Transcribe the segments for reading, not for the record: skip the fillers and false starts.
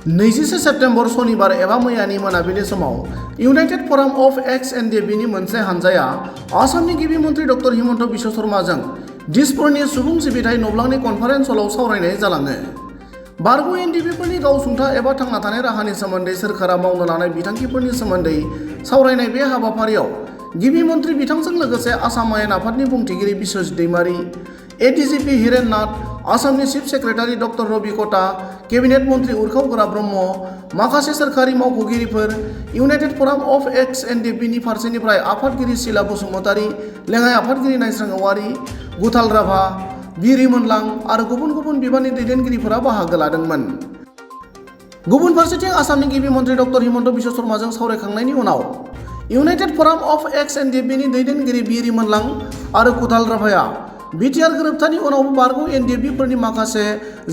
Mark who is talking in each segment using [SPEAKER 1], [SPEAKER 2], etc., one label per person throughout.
[SPEAKER 1] 26 September शनिबार एबा मैयानि मोनाबिलि समाव इउनाइटेड फराम अफ एक्स एनडिएफबिनि मोनसे हानजाया आसामनि गिबि मन्थ्रि डक्टर हिमन्त बिश्व शर्माजों दिसपुरनि सुबुं सिबिथाय नब्लांनि कनफारेन्स हलाव सावरायनाय जालाङो। बारग' एनडिएफबिफोरनि गावसुंथा एबा थांना थानाय राहानि सोमोन्दै सोरखारा मावनो लानाय बिथांखिफोरनि सोमोन्दै सावरायनाय बे हाबाफारियाव गिबि मन्थ्रि बिथांजों लोगोसे आसाम आयेन आफादनि बुंथिगिरि बिश्वजित दैमारी, एडिजिपि हिरेन नाथ, आसामनि चिफ सेक्रेटारि डक्टर रबि कटा, केबिनेट मन्थ्रि उर्खाव गोरा ब्रह्म, माखासे सोरखारि मावख'गिरिफोर, इउनाइटेड फराम अफ एक्स एनडिएफबिनि फारसेनिफ्राय आफादगिरि सिला बसुमतारी, लेङाइ आफादगिरि नायस्रां औवारी, गुथाल राभा, बिरि मोनलां आरो गुबुन गुबुन बिबाननि दैदेनगिरिफोरा बाहागो लादोंमोन। गुबुन फारसेथिं आसामनि गिबि मन्थ्रि डक्टर हिमन्त बिश्व शर्माजों सावरायखांनायनि उनाव इउनाइटेड फराम अफ एक्स एनडिएफबिनि दैदेनगिरि बिरि मोनलां आरो गुथाल राभाया बिटिआर गोरोबथानि उनावबो बारग' एनडिएफबिफोरनि माखासे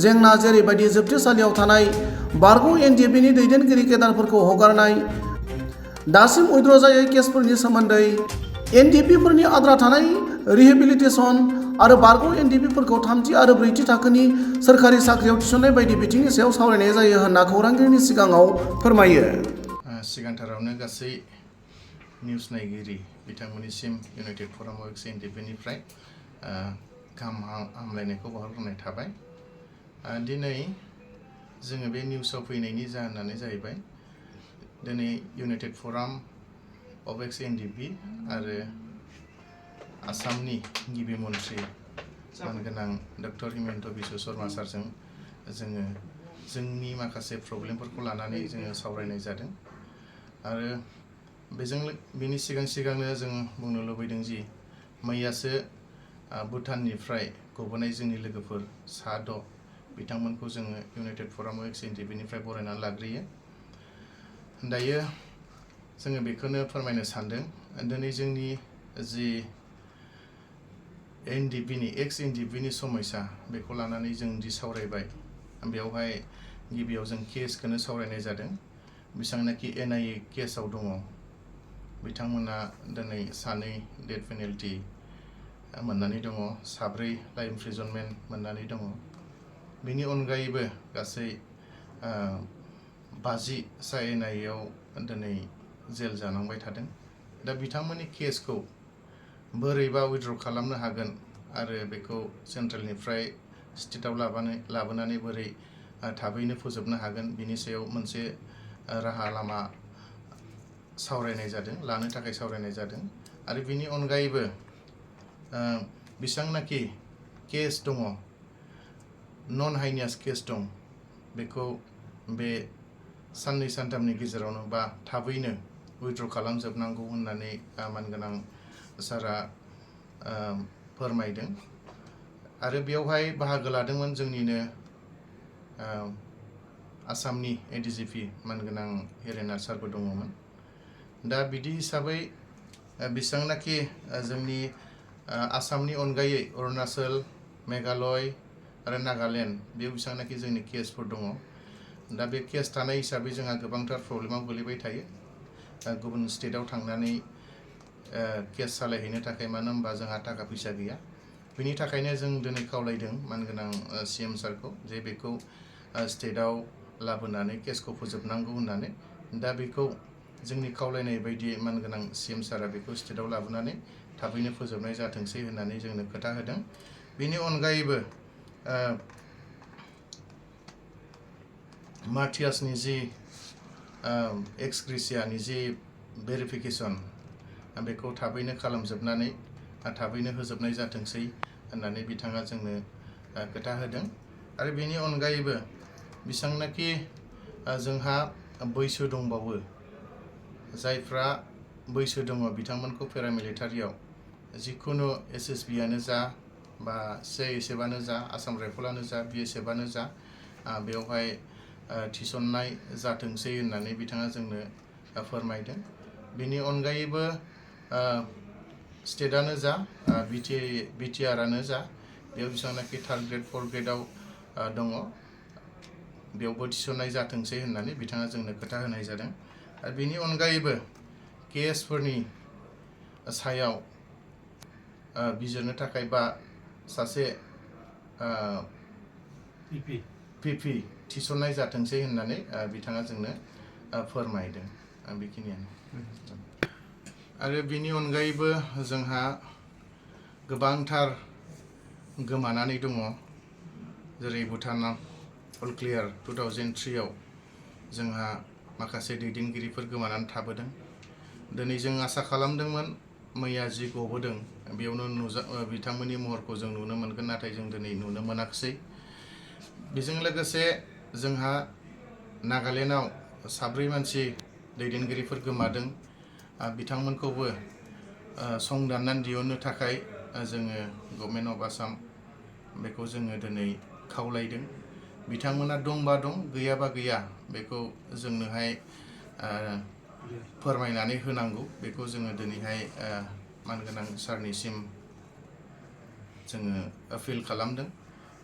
[SPEAKER 1] जेंना जेरैबायदि जोबथेसालियाव थानाय बारग' एनडिएफबिनि दैदेनगिरि केडारफोरखौ हगारनाय, दासिम उइद्र' जायै केसफोरनि सोमोन्दै, एनडिएफबिफोरनि आद्रा थानाय रिहेबिलिटेसन आरो बारग' एनडिएफबिफोरखौ थामथि आरो ब्रैथि थाखोनि सोरखारि साख्रियाव थिसननाय बायदि बिथिंनि सायाव सावरायनाय जायो होनना खौरांगिरिनि सिगाङाव फोरमायो।
[SPEAKER 2] सिगांथारावनो गासै निउस नायगिरि बिथांमोननिसिम इउनाइटेड फराम अफ एक्स एनडिएफबिनिफ्राय गाहाम हामलायनायखौ बावहरग्रोनाय थाबाय। दिनै जोङो बे निउसाव फैनायनि जाहोनानो जाहैबाय दिनै इउनाइटेड फराम अफ एक्स एनडिएफबि आरो आसामनि गिबि मन्थ्रि मानगोनां डक्टर हिमन्त बिश्व शर्मा सारजों जोङो जोंनि माखासे प्रब्लेमफोरखौ लानानै जोङो सावरायनाय जादों। आरो बेनि सिगांनो जों बुंनो लुबैदों जि मैयासो भुटाननिफ्राय गबोनाय जोंनि लोगोफोर सा 6 बिथांमोनखौ जोङो इउनाइटेड फराम अफ एक्स एनडिएफबिनिफ्राय बरायनानै लाग्रोयो। दायो जोङो बेखौनो फोरमायनो सानदों दिनै जोंनि जि एनडिएफबिनि एक्स एनडिएफबिनि समस्या बेखौ लानानै जों दि सावरायबाय बेवहाय गिबियाव जों केसखौनो सावरायनाय जादों। बेसेबांनाखि एनआइए केसाव दङ बिथांमोना दिनै 2 डेथ पेनाल्टि मोननानै दङ, 7 लाइफ इमप्रिजनमेन्ट मोननानै दङ। बेनि अनगायैबो गासै 50 एनआइएआव दिनै जेल जानांबाय थादों। दा बिथांमोननि केसखौ बोरैबा उइद्र' खालामनो हागोन आरो बेखौ सेन्ट्रेलनिफ्राय स्टेटआव लाबोनानै बोरै थाबैनो फोजोबनो हागोन बिनि सायाव मोनसे राहा लामा सावरायनाय जादों, लानो थाखाय सावरायनाय जादों। आरो बिनि अनगायैबो बेसेबांनाखि केस दङ, नन हाइनियास केस दं, बेखौ बे 2-3 गेजेरावनो बा थाबैनो उइद्र' खालामजोबनांगौ होननानै मानगोनां सारा फोरमायदों। आरो बेवहाय बाहागो लादोंमोन जोंनिनो आसामनि एडिजिपि मानगोनां हिरेन नाथ सारबो दङमोन। दा बिदि हिसाबै बेसेबांनाखि जोंनि आसामनि अनगायै अरुणाचल, मेघालय आरो नागालेण्ड बेयाव बेसेबांनाखि जोंनि केसफोर दङ। दा बे केस थानाय हिसाबै जोंहा गोबांथार प्रब्लेमाव गोलैबाय थायो गुबुन स्टेटआव थांनानै केस सालायहैनो थाखाय, मानो होनबा जोंहा थाखा फैसा गैया। बेनि थाखायनो जों दिनै खावलायदों मानगोनां सिएम सारखौ जे बेखौ स्टेटआव लाबोनानै केसखौ फोजोबनांगौ होननानै। दा बेखौ जोंनि खावलायनाय बायदि मानगोनां सिएम सारा बेखौ स्टेटआव लाबोनानै थाबैनो फोजोबनाय जाथोंसै होननानै जोंनो खोथा होदों। बेनि अनगायैबो मार्टियासनि जि एक्स ग्रेसियानि जि भेरिफिकेसन बेखौ थाबैनो खालामजोबनानै थाबैनो होजोबनाय जाथोंसै होननानै बिथाङा जोंनो खोथा होदों। आरो बेनि अनगायैबो बेसेबांनाखि जोंहा बैसो दंबावो, जायफ्रा बैसो दङ बिथांमोनखौ पेरामिलिटारियाव जिखुनु एसएसबिआनो जा बा सिआइएसएफआनो जा, आसाम राइफलानो जा, बिएसएफआनो जा बेवहाय थिसननाय जाथोंसै होननानै बिथाङा जोंनो फोरमायदों। बेनि अनगायैबो स्टेटआनो जा बिटिआरआनो जा बेयाव बेसेबांनाखि 3rd ग्रेड 4th ग्रेडआव दङ बेयावबो थिसननाय जाथोंसै होननानै बिथाङा जोंनो खोथा होनाय जादों। आरो बेनि अनगायैबो केसफोरनि सायाव बिजिरनो थाखाय बा सासे फ्रि थिसननाय जाथोंसै होननानै बिथाङा जोंनो फोरमायदों बेखिनियानो आरो बिनि अनगायैबो जोंहा गोबांथार गोमानानै दङ जेरै भुटाना अल क्लियार 2003 आव जोंहा माखासे दैदेनगिरिफोर गोमानानै थाबोदों दिनै जों आसा खालामदोंमोन मैया जि गबोदों बेयावनो बिथांमोननि महरखौ जों नुनो मोनगोन नाथाय जों दिनै नुनो मोनाखिसै बेजों लोगोसे जोंहा नागालेण्डआव 7 मानसि दैदेनगिरिफोर गोमादों बिथांमोनखौबो संदाननानै दिहुननो थाखाय जोङो गभर्नमेन्ट अफ आसाम बेखौ जोङो दिनै खावलायदों बिथांमोना दंबा दं गैयाबा गैया बेखौ जोंनोहाय फोरमायनानै होनांगौ बेखौ जोङो दिनैहाय मानगोनां सारनिसिम जोङो आपिल खालामदों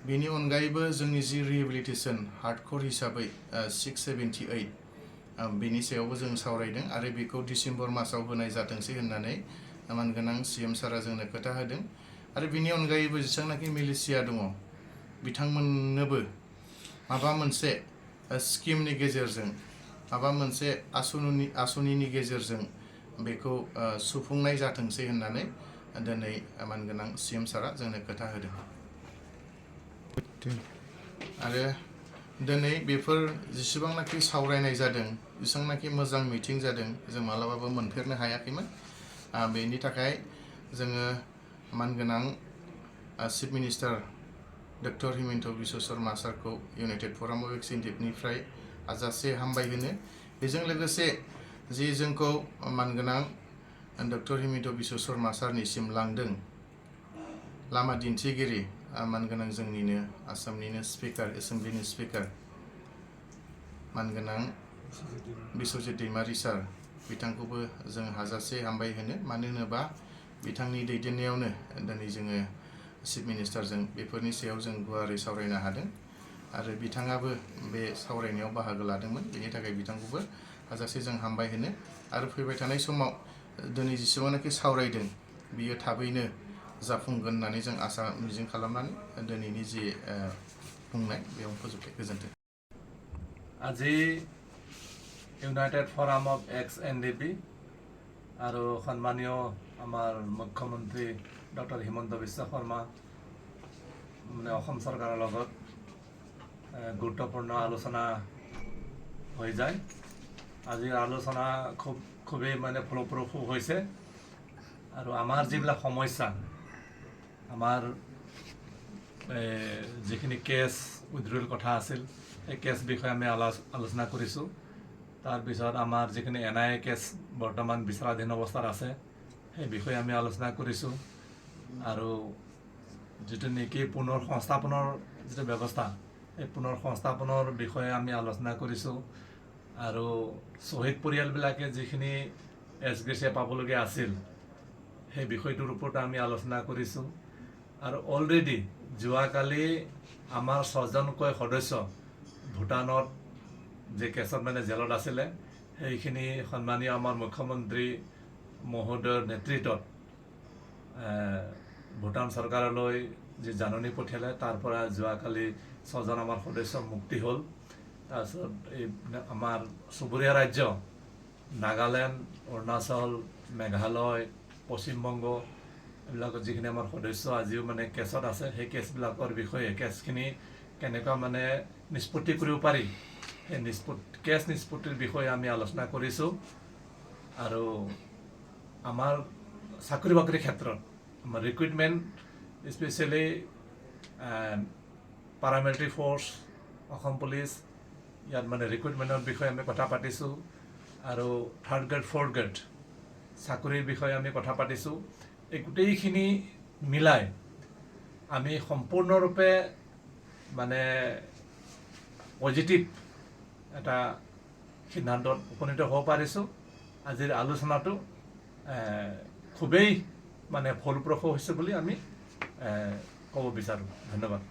[SPEAKER 2] बेनि अनगायैबो जोंनि जि रिहेबिलिटेसन हार्डक'र हिसाबै 678 बेनि सायावबो जों सावरायदों आरो बेखौ डिसेम्बर मासाव होनाय जाथोंसै होननानै मानगोनां CM सारा जोंनो खोथा होदों आरो बेनि अनगायैबो जेसेबांनाखि मिलिशिया दङ बिथांमोननोबो माबा मोनसे स्किमनि गेजेरजों माबा मोनसे आसनिनि गेजेरजों बेखौ सुफुंनाय जाथोंसै होननानै दिनै मानगोनां CM सारा जोंनो खोथा होदों आरो दिनै बेफोर जेसेबांनाखि सावरायनाय जादों जेसेबांनाखि मोजां मिटिं जादों जों मालाबाबो मोनफेरनो हायाखैमोन बेनि थाखाय जोङो मानगोनां chief minister doctor Himanta Biswa Sharma सारखौ इउनाइटेड फराम अफ एक्स एनडिएफबनिफ्राय हाजासे हामबाय होनो बेजों लोगोसे जि जोंखौ मानगोनां डक्टर हिमन्त बिश्व शर्मा सारनिसिम लांदों लामा दिन्थिगिरि मानगोनां जोंनिनो आसामनिनो स्पिकार एसेम्ब्लिनि स्पिकार मानगोनां बिश्वजित दैमारि सार बिथांखौबो जों हाजासे हामबाय होनो मानो होनोबा बिथांनि दैदेननायावनो दिनै जोङो चिफ मिनिस्टारजों बेफोरनि सायाव जों गुवारै सावरायनो हादों आरो बिथाङाबो बे सावरायनायाव बाहागो लादोंमोन बेनि थाखाय बिथांखौबो हाजासे जों हामबाय होनो आरो फैबाय थानाय समाव दिनै जेसेबांनाखि सावरायदों बियो थाबैनो जाफुंगोन होननानै जों आसा मिजिं खालामनानै दिनैनि जि बुंनाय बेयाव फोजोबबाय गोजोन्थों
[SPEAKER 3] আজি United forum of x NDFB আৰু সন্মানীয় আমাৰ মুখ্যমন্ত্ৰী ডক্টৰ হিমন্ত বিশ্ব শৰ্মা মানে অসম চৰকাৰৰ লগত গুৰুত্বপূৰ্ণ আলোচনা হৈ যায় আজিৰ আলোচনা খুবেই মানে ফলপ্ৰসূ হৈছে আৰু আমাৰ যিবিলাক সমস্যা আমাৰ যিখিনি কেছ উইথড্ৰল কথা আছিল এই কেছ বিষয়ে আমি আলোচনা কৰিছোঁ তাৰপিছত আমাৰ যিখিনি NIA কেছ বৰ্তমান বিচাৰাধীন অৱস্থাত আছে সেই বিষয়ে আমি আলোচনা কৰিছোঁ আৰু যিটো নেকি পুনৰ সংস্থাপনৰ যিটো ব্যৱস্থা এই পুনৰ সংস্থাপনৰ বিষয়ে আমি আলোচনা কৰিছোঁ আৰু শ্বহীদ পৰিয়ালবিলাকে যিখিনি এছগ্ৰেচিয়া পাবলগীয়া আছিল সেই বিষয়টোৰ ওপৰত আমি আলোচনা কৰিছোঁ আৰু অলৰেডি যোৱাকালি আমাৰ 6জনকৈ সদস্য ভূটানত যে কেছত মানে জেলত আছিলে সেইখিনি সন্মানীয় আমাৰ মুখ্যমন্ত্ৰী মহোদয়ৰ নেতৃত্বত ভূটান চৰকাৰলৈ যে জাননী পঠিয়ালে তাৰ পৰা যোৱাকালি 6জন আমাৰ সদস্য মুক্তি হ'ল তাৰপিছত এই আমাৰ চুবুৰীয়া ৰাজ্য নাগালেণ্ড অৰুণাচল মেঘালয় পশ্চিমবংগ এইবিলাকৰ যিখিনি আমাৰ সদস্য আজিও মানে কেছত আছে সেই কেছবিলাকৰ বিষয়ে কেছখিনি কেনেকুৱা মানে নিষ্পত্তি কৰিব পাৰি সেই কেছ নিষ্পত্তিৰ বিষয়ে আমি আলোচনা কৰিছোঁ আৰু আমাৰ চাকৰি বাকৰিৰ ক্ষেত্ৰত আমাৰ ৰিক্ৰুইটমেণ্ট স্পেচিয়েলি পাৰামিলিটাৰী ফ'ৰ্চ অসম পুলিচ ইয়াত মানে ৰিক্ৰুইটমেণ্টৰ বিষয়ে আমি কথা পাতিছোঁ আৰু 3rd গ্ৰেড 4th গ্ৰেড চাকৰিৰ বিষয়ে আমি কথা পাতিছোঁ এই গোটেইখিনি মিলাই আমি সম্পূৰ্ণৰূপে মানে পজিটিভ এটা সিদ্ধান্তত উপনীত হ'ব পাৰিছোঁ আজিৰ আলোচনাটো খুবেই মানে ফলপ্ৰসূ হৈছে বুলি আমি ক'ব বিচাৰোঁ ধন্যবাদ